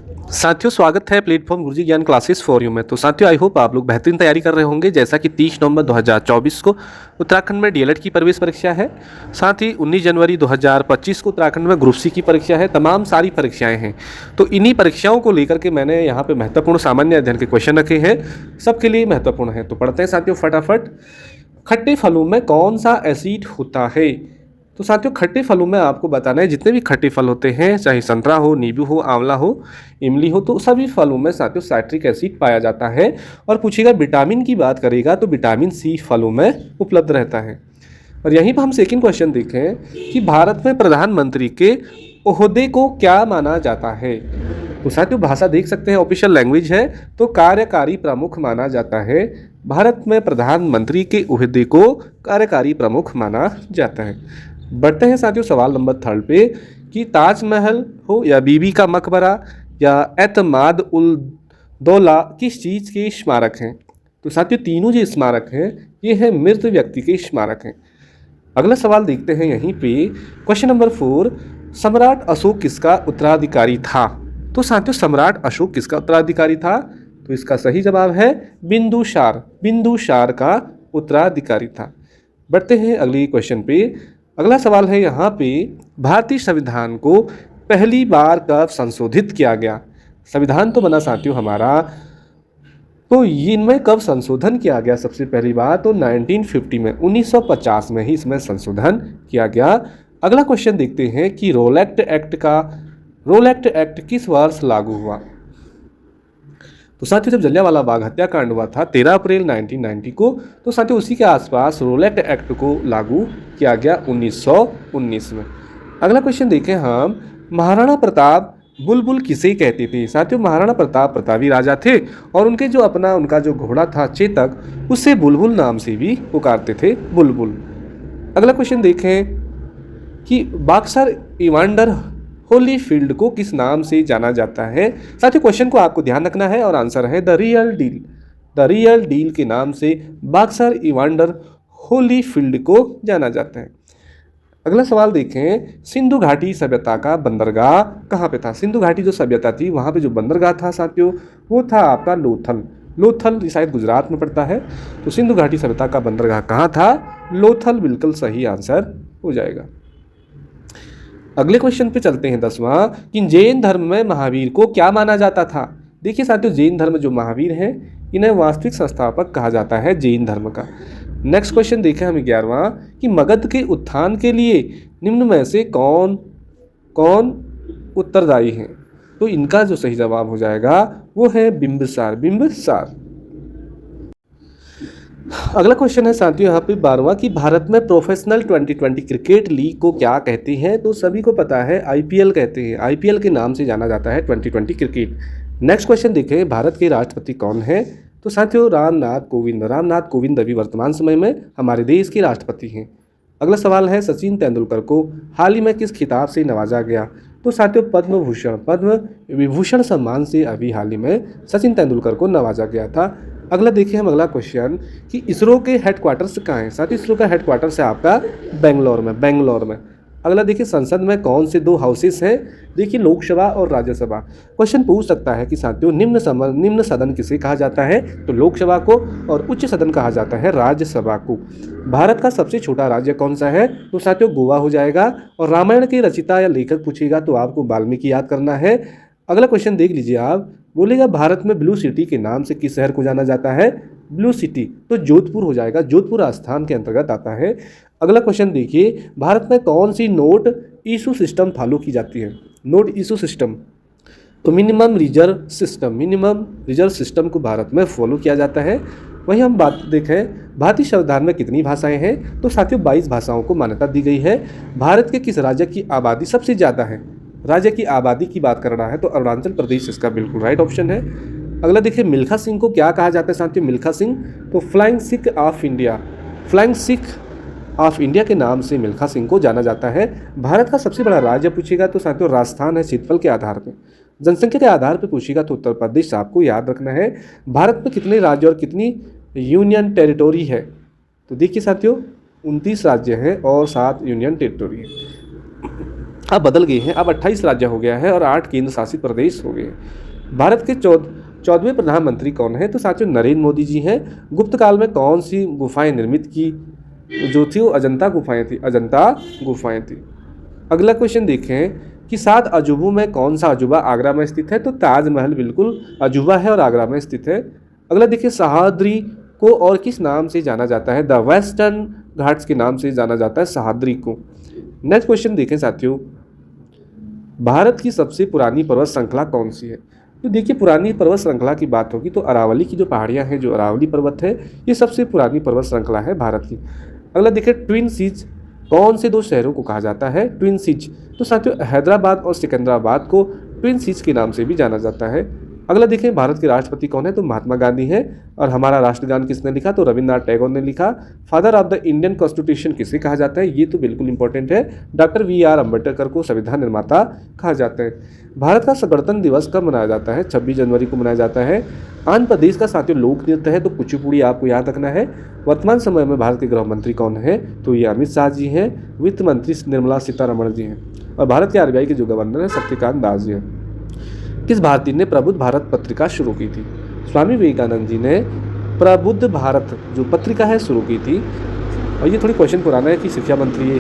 साथियों, स्वागत है प्लेटफॉर्म गुरुजी ज्ञान क्लासेस फॉर यू में। तो साथियों, आई होप आप लोग बेहतरीन तैयारी कर रहे होंगे। जैसा कि 30 नवंबर 2024 को उत्तराखंड में डीएलएड की प्रवेश परीक्षा है। साथ ही 19 जनवरी 2025 को उत्तराखंड में ग्रुप सी की परीक्षा है। तमाम सारी परीक्षाएं हैं। तो इन्हीं परीक्षाओं को लेकर के मैंने यहाँ पे महत्वपूर्ण सामान्य अध्ययन के क्वेश्चन रखे हैं, सबके लिए महत्वपूर्ण है। तो पढ़ते हैं साथियों फटाफट। खट्टे फलों में कौन सा एसिड होता है? तो साथियों, खट्टे फलों में आपको बताना है, जितने भी खट्टे फल होते हैं, चाहे संतरा हो, नींबू हो, आंवला हो, इमली हो, तो सभी फलों में साथियों साइट्रिक एसिड पाया जाता है। और पूछेगा विटामिन की बात करेगा तो विटामिन सी फलों में उपलब्ध रहता है। और यहीं पर हम सेकंड क्वेश्चन देखें कि भारत में प्रधानमंत्री के ओहदे को क्या माना जाता है? तो साथियों, भाषा देख सकते हैं, ऑफिशियल लैंग्वेज है, तो कार्यकारी प्रमुख माना जाता है। भारत में प्रधानमंत्री के ओहदे को कार्यकारी प्रमुख माना जाता है। बढ़ते हैं साथियों सवाल नंबर 3 पे कि ताजमहल हो या बीबी का मकबरा या एतमाद उल दौला किस चीज़ के स्मारक हैं? तो साथियों, तीनों जो स्मारक हैं ये है मृत व्यक्ति के स्मारक हैं। अगला सवाल देखते हैं यहीं पे, क्वेश्चन नंबर 4, सम्राट अशोक किसका उत्तराधिकारी था? तो साथियों, सम्राट अशोक किसका उत्तराधिकारी था? तो इसका सही जवाब है बिंदुसार। बिंदुसार का उत्तराधिकारी था। बढ़ते हैं अगले क्वेश्चन पे। अगला सवाल है यहाँ पे, भारतीय संविधान को पहली बार कब संशोधित किया गया? संविधान तो बना साथियों हमारा, तो इनमें कब संशोधन किया गया? सबसे पहली बार तो 1950 में, 1950 में ही इसमें संशोधन किया गया। अगला क्वेश्चन देखते हैं कि रोलेक्ट एक्ट किस वर्ष लागू हुआ? तो साथियों, जब जलियांवाला बाग हत्याकांड हुआ था 13 अप्रैल 1990 को, तो साथियों उसी के आसपास रोलेक्ट एक्ट को लागू किया गया 1919 में। अगला क्वेश्चन देखें हम, महाराणा प्रताप बुलबुल किसे कहते थे? साथियों, महाराणा प्रताप प्रतापी राजा थे और उनका जो घोड़ा था चेतक, उससे बुलबुल नाम से भी पुकारते थे, बुलबुल। अगला क्वेश्चन देखें कि बॉक्सर इवांडर होलीफील्ड को किस नाम से जाना जाता है? साथियों, क्वेश्चन को आपको ध्यान रखना है और आंसर है the real deal. The real deal के नाम से बॉक्सर इवांडर होलीफील्ड को जाना जाता है। अगला सवाल देखें, सिंधु घाटी सभ्यता का बंदरगाह कहाँ पे था? सिंधु घाटी जो सभ्यता थी वहाँ पे जो बंदरगाह था साथियों, वो था आपका लोथल। लोथल शायद गुजरात में पड़ता है। तो सिंधु घाटी सभ्यता का बंदरगाह कहाँ था? लोथल बिल्कुल सही आंसर हो जाएगा। अगले क्वेश्चन पे चलते हैं 10वां कि जैन धर्म में महावीर को क्या माना जाता था? देखिए साथियों, जैन धर्म जो महावीर हैं इन्हें वास्तविक संस्थापक कहा जाता है जैन धर्म का। नेक्स्ट क्वेश्चन देखें हम 11वां कि मगध के उत्थान के लिए निम्न में से कौन कौन उत्तरदायी हैं? तो इनका जो सही जवाब हो जाएगा वो है बिंबिसार। बिंबिसार। अगला क्वेश्चन है साथियों यहाँ पे 12वां कि भारत में प्रोफेशनल 2020 क्रिकेट लीग को क्या कहते हैं? तो सभी को पता है आईपीएल कहते हैं। आईपीएल के नाम से जाना जाता है 2020 क्रिकेट। नेक्स्ट क्वेश्चन देखें, भारत के राष्ट्रपति कौन है? तो साथियों, रामनाथ कोविंद। रामनाथ कोविंद अभी वर्तमान समय में हमारे देश के राष्ट्रपति हैं। अगला सवाल है, सचिन तेंदुलकर को हाल ही में किस खिताब से नवाजा गया? तो साथियों, पद्म भूषण, पद्म विभूषण सम्मान से अभी हाल ही में सचिन तेंदुलकर को नवाजा गया था। अगला देखिए हम अगला क्वेश्चन कि इसरो के हेडक्वार्टर्स कहाँ हैं? साथ ही इसरो का हेडक्वार्टर्स है आपका बेंगलोर में। बेंगलोर में। अगला देखिए, संसद में कौन से 2 हाउसेस हैं? देखिए, लोकसभा और राज्यसभा। क्वेश्चन पूछ सकता है कि साथियों निम्न सदन किसे कहा जाता है? तो लोकसभा को, और उच्च सदन कहा जाता है राज्यसभा को। भारत का सबसे छोटा राज्य कौन सा है? तो साथियों, गोवा हो जाएगा। और रामायण के रचयिता या लेखक पूछेगा तो आपको वाल्मीकि याद करना है। अगला क्वेश्चन देख लीजिए आप, बोलेगा भारत में ब्लू सिटी के नाम से किस शहर को जाना जाता है? ब्लू सिटी, तो जोधपुर हो जाएगा। जोधपुर राजस्थान के अंतर्गत आता है। अगला क्वेश्चन देखिए, भारत में कौन सी नोट इशू सिस्टम फॉलो की जाती है? नोट इशू सिस्टम, तो मिनिमम रिजर्व सिस्टम को भारत में फॉलो किया जाता है। वहीं हम बात देखें, भारतीय संविधान में कितनी भाषाएं हैं? तो साथियों 22 भाषाओं को मान्यता दी गई है। भारत के किस राज्य की आबादी सबसे ज़्यादा है? राज्य की आबादी की बात कर रहा है तो अरुणाचल प्रदेश इसका बिल्कुल राइट ऑप्शन है। अगला देखिए, मिल्खा सिंह को क्या कहा जाता है साथियों? मिल्खा सिंह, तो flying Sikh of India, flying Sikh of India के नाम से मिल्खा सिंह को जाना जाता है। भारत का सबसे बड़ा राज्य पूछेगा तो साथियों राजस्थान है, क्षेत्रफल के आधार पर। जनसंख्या के आधार पर पूछेगा तो उत्तर प्रदेश आपको याद रखना है। भारत में कितने राज्य और कितनी यूनियन टेरिटोरी है? तो देखिए साथियों, 29 राज्य हैं और 7 यूनियन टेरिटोरी है। अब बदल गए हैं, अब 28 राज्य हो गया है और 8 केंद्र शासित प्रदेश हो गए हैं। भारत के 14वें प्रधानमंत्री कौन है? तो साथियों नरेंद्र मोदी जी हैं। गुप्त काल में कौन सी गुफाएं निर्मित की जो थी वो अजंता गुफाएं थी, अजंता गुफाएं थी। अगला क्वेश्चन देखें कि 7 अजूबों में कौन सा अजूबा आगरा में स्थित है? तो ताजमहल बिल्कुल अजूबा है और आगरा में स्थित है। अगला देखिए सह्याद्री को और किस नाम से जाना जाता है? द वेस्टर्न घाट्स के नाम से जाना जाता है सह्याद्री को। नेक्स्ट क्वेश्चन देखें साथियों, भारत की सबसे पुरानी पर्वत श्रृंखला कौन सी है? तो देखिए पुरानी पर्वत श्रृंखला की बात होगी तो अरावली की जो पहाड़ियाँ हैं, जो अरावली पर्वत है, ये सबसे पुरानी पर्वत श्रृंखला है भारत की। अगला देखिए ट्विन सीज कौन से 2 शहरों को कहा जाता है? ट्विन सीज। तो साथियों हैदराबाद और सिकंदराबाद को ट्विन सीज के नाम से भी जाना जाता है। अगला देखें भारत के राष्ट्रपति कौन है? तो महात्मा गांधी हैं। और हमारा राष्ट्रगान किसने लिखा? तो रविन्द्रनाथ टैगोर ने लिखा। Father of the Indian constitution किसे कहा जाता है? ये तो बिल्कुल इंपॉर्टेंट है, डॉक्टर वी.आर. अम्बेडकर को संविधान निर्माता कहा जाता है। भारत का गणतंत्र दिवस कब मनाया जाता है? 26 जनवरी को मनाया जाता है। आंध्र प्रदेश का साथियों लोक नृत्य है तो कुचिपुड़ी आपको याद रखना है। वर्तमान समय में भारत के गृह मंत्री कौन है? तो ये अमित शाह जी हैं। वित्त मंत्री निर्मला सीतारमण जी हैं और भारत के आरबीआई के जो गवर्नर है शक्तिकांत दास जी हैं। किस भारतीय ने प्रबुद्ध भारत पत्रिका शुरू की थी? स्वामी विवेकानंद जी ने प्रबुद्ध भारत जो पत्रिका है शुरू की थी। और ये थोड़ी क्वेश्चन पुराना है कि शिक्षा मंत्री है।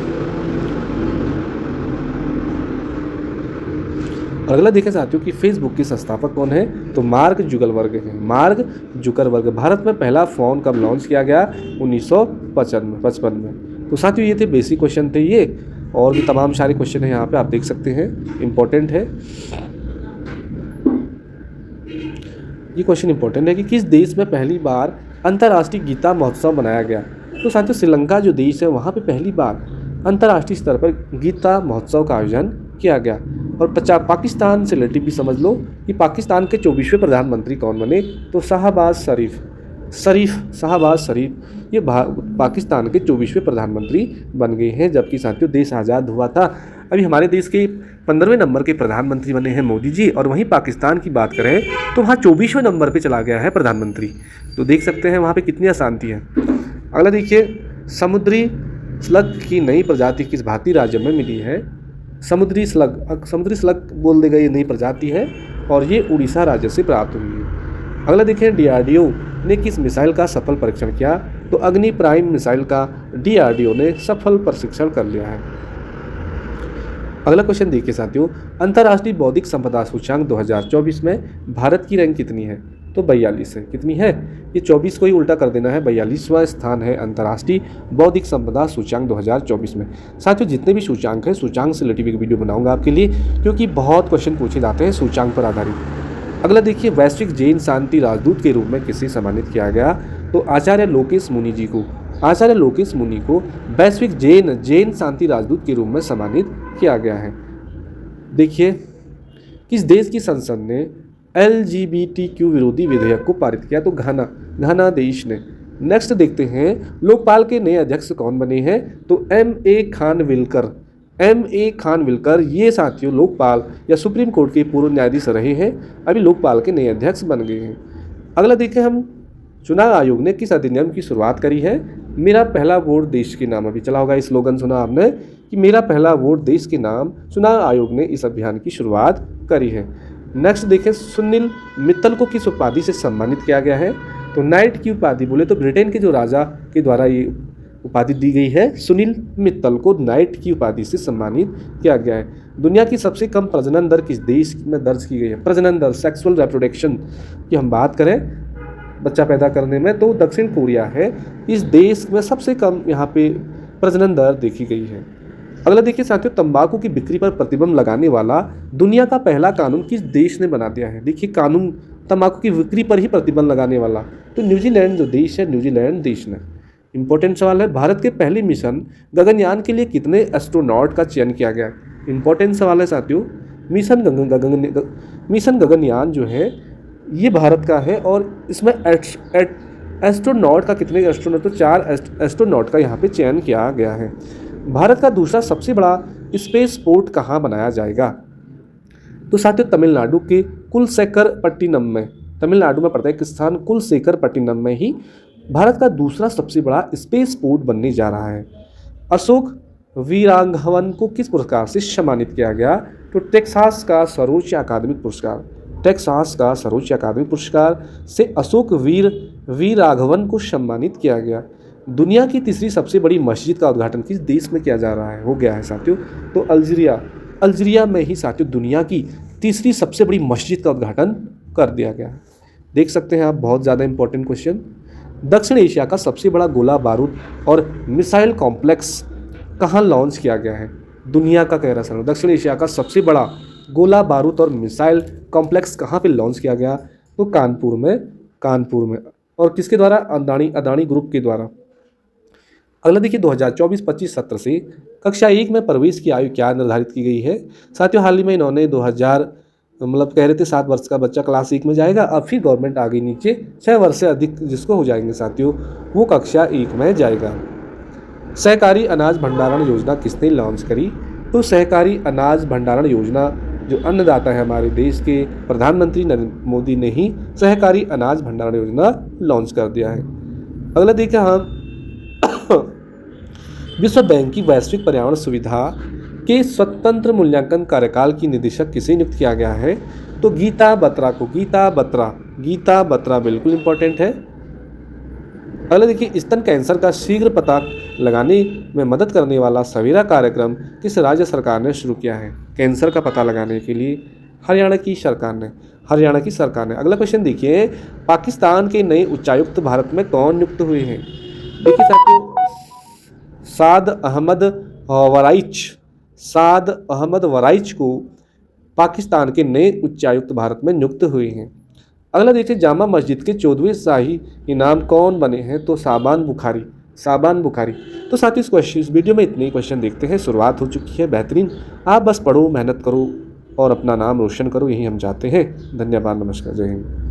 और अगला देखें साथियों कि फेसबुक के संस्थापक कौन है? तो मार्क जुकरबर्ग हैं। Mark Zuckerberg. भारत में पहला फ़ोन कब लॉन्च किया गया? 1955 में। तो साथियों ये थे बेसिक क्वेश्चन थे ये, और भी तमाम सारे क्वेश्चन है यहाँ पे आप देख सकते हैं, इम्पोर्टेंट है। ये क्वेश्चन इंपॉर्टेंट है कि किस देश में पहली बार अंतर्राष्ट्रीय गीता महोत्सव मनाया गया? तो साथियों श्रीलंका जो देश है वहाँ पे पहली बार अंतर्राष्ट्रीय स्तर पर गीता महोत्सव का आयोजन किया गया। और पाकिस्तान से रिलेटिव भी समझ लो कि पाकिस्तान के 24वें प्रधानमंत्री कौन बने? तो शाहबाज शरीफ ये पाकिस्तान के 24वें प्रधानमंत्री बन गए हैं। जबकि साथियों देश आज़ाद हुआ था। अभी हमारे देश के 15वें नंबर के प्रधानमंत्री बने हैं मोदी जी, और वहीं पाकिस्तान की बात करें तो वहाँ 24वें नंबर पे चला गया है प्रधानमंत्री। तो देख सकते हैं वहाँ पे कितनी अशांति है। अगला देखिए समुद्री स्लग की नई प्रजाति किस भारतीय राज्य में मिली है? समुद्री स्लग बोल देगा ये नई प्रजाति है और ये उड़ीसा राज्य से प्राप्त हुई है। अगला देखें डीआरडीओ ने किस मिसाइल का सफल परीक्षण किया? तो अग्नि प्राइम मिसाइल का डीआरडीओ ने सफल परीक्षण कर लिया है। अगला क्वेश्चन देखिए साथियों, अंतर्राष्ट्रीय बौद्धिक संपदा सूचकांक 2024 में भारत की रैंक कितनी है? तो 42 है। कितनी है? ये 24 को ही उल्टा कर देना है, 42वां स्थान है अंतर्राष्ट्रीय बौद्धिक संपदा सूचकांक 2024 में। साथियों जितने भी सूचकांक हैं, सूचकांक से रिलेटेड एक वीडियो बनाऊंगा आपके लिए, क्योंकि बहुत क्वेश्चन पूछे जाते हैं सूचकांक पर आधारित। अगला देखिए वैश्विक जैन शांति राजदूत के रूप में किसे सम्मानित किया गया? तो आचार्य लोकेश मुनि जी को। आचार्य लोकेश मुनि को वैश्विक जैन शांति राजदूत के रूप में सम्मानित किया गया है। देखिए किस देश की संसद ने LGBTQ विरोधी विधेयक को पारित किया? तो घाना देश ने। नेक्स्ट देखते हैं लोकपाल के नए अध्यक्ष कौन बने हैं? तो M.A. खानविलकर ये साथियों लोकपाल या सुप्रीम कोर्ट के पूर्व न्यायाधीश रहे हैं, अभी लोकपाल के नए अध्यक्ष बन गए हैं। अगला देखें हम चुनाव आयोग ने किस अधिनियम की शुरुआत करी है? मेरा पहला वोट देश के नाम। अभी चला होगा स्लोगन सुना आपने कि मेरा पहला वोट देश के नाम। चुनाव आयोग ने इस अभियान की शुरुआत करी है। नेक्स्ट देखें सुनील मित्तल को किस उपाधि से सम्मानित किया गया है? तो नाइट की उपाधि बोले तो ब्रिटेन के जो राजा के द्वारा ये उपाधि दी गई है। सुनील मित्तल को नाइट की उपाधि से सम्मानित किया गया है। दुनिया की सबसे कम प्रजनन दर किस देश में दर्ज की गई है? प्रजनन दर सेक्सुअल रिप्रोडक्शन की हम बात करें बच्चा पैदा करने में तो दक्षिण कोरिया है। इस देश में सबसे कम यहाँ पे प्रजनन दर देखी गई है। अगला देखिए साथियों तंबाकू की बिक्री पर प्रतिबंध लगाने वाला दुनिया का पहला कानून किस देश ने बना दिया है? देखिए कानून तंबाकू की बिक्री पर ही प्रतिबंध लगाने वाला तो न्यूजीलैंड जो देश है, न्यूजीलैंड देश ने। इंपॉर्टेंट सवाल है भारत के पहले मिशन गगनयान के लिए कितने एस्ट्रोनॉट का चयन किया गया? इंपॉर्टेंट सवाल है साथियों। मिशन गगनयान जो है ये भारत का है और इसमें एस्ट्रोनॉट का कितने एस्ट्रोनॉट? तो 4 एस्ट्रोनॉट का यहाँ पे चयन किया गया है। भारत का दूसरा सबसे बड़ा स्पेस पोर्ट कहाँ बनाया जाएगा? तो साथियों तमिलनाडु के कुलशेखरपट्टिनम में, तमिलनाडु में पड़ता है एक स्थान कुलशेखरपट्टिनम में ही भारत का दूसरा सबसे बड़ा स्पेस पोर्ट बनने जा रहा है। अशोक वीरांगवन को किस पुरस्कार से सम्मानित किया गया? तो टेक्सास का सर्वोच्च अकादमिक पुरस्कार, टेक्सास का सर्वोच्च अकादमिक पुरस्कार से अशोक वीराघवन को सम्मानित किया गया। दुनिया की तीसरी सबसे बड़ी मस्जिद का उद्घाटन किस देश में किया जा रहा है, हो गया है साथियों? तो अल्जीरिया में ही साथियों दुनिया की तीसरी सबसे बड़ी मस्जिद का उद्घाटन कर दिया गया। देख सकते हैं आप, बहुत ज़्यादा इंपॉर्टेंट क्वेश्चन। दक्षिण एशिया का सबसे बड़ा गोला बारूद और मिसाइल कॉम्प्लेक्स कहाँ लॉन्च किया गया है? दुनिया का कह रहा सर, दक्षिण एशिया का सबसे बड़ा गोला बारूद और मिसाइल कॉम्प्लेक्स कहाँ पे लॉन्च किया गया? तो कानपुर में। और किसके द्वारा? अदानी ग्रुप के द्वारा। अगला देखिए, 2024-25 सत्र से कक्षा 1 में प्रवेश की आयु क्या निर्धारित की गई है? साथियों हाल ही में इन्होंने 2000 कह रहे थे 7 वर्ष का बच्चा क्लास 1 में जाएगा, अब फिर गवर्नमेंट आ गई नीचे, 6 वर्ष से अधिक जिसको हो जाएंगे साथियों वो कक्षा 1 में जाएगा। सहकारी अनाज भंडारण योजना किसने लॉन्च करी? तो सहकारी अनाज भंडारण योजना जो अन्नदाता है हमारे देश के प्रधानमंत्री नरेंद्र मोदी ने ही सहकारी अनाज भंडारण योजना लॉन्च कर दिया है। अगला देखिए हम विश्व बैंक की वैश्विक पर्यावरण सुविधा के स्वतंत्र मूल्यांकन कार्यकाल की निदेशक किसे नियुक्त किया गया है? तो गीता बत्रा को। गीता बत्रा बिल्कुल इंपॉर्टेंट है। अगला देखिए, स्तन कैंसर का शीघ्र पता लगाने में मदद करने वाला सवेरा कार्यक्रम किस राज्य सरकार ने शुरू किया है? कैंसर का पता लगाने के लिए हरियाणा की सरकार ने। अगला क्वेश्चन देखिए, पाकिस्तान के नए उच्चायुक्त भारत में कौन नियुक्त हुए हैं? देखिए साथियों, साद अहमद वराइच को पाकिस्तान के नए उच्चायुक्त भारत में नियुक्त हुए हैं। अगला देखिए, जामा मस्जिद के 14वें शाही इमाम कौन बने हैं? तो साबान बुखारी। तो साथियों इस वीडियो में इतने ही क्वेश्चन देखते हैं। शुरुआत हो चुकी है बेहतरीन, आप बस पढ़ो, मेहनत करो और अपना नाम रोशन करो, यही हम चाहते हैं। धन्यवाद, नमस्कार, जय हिंद।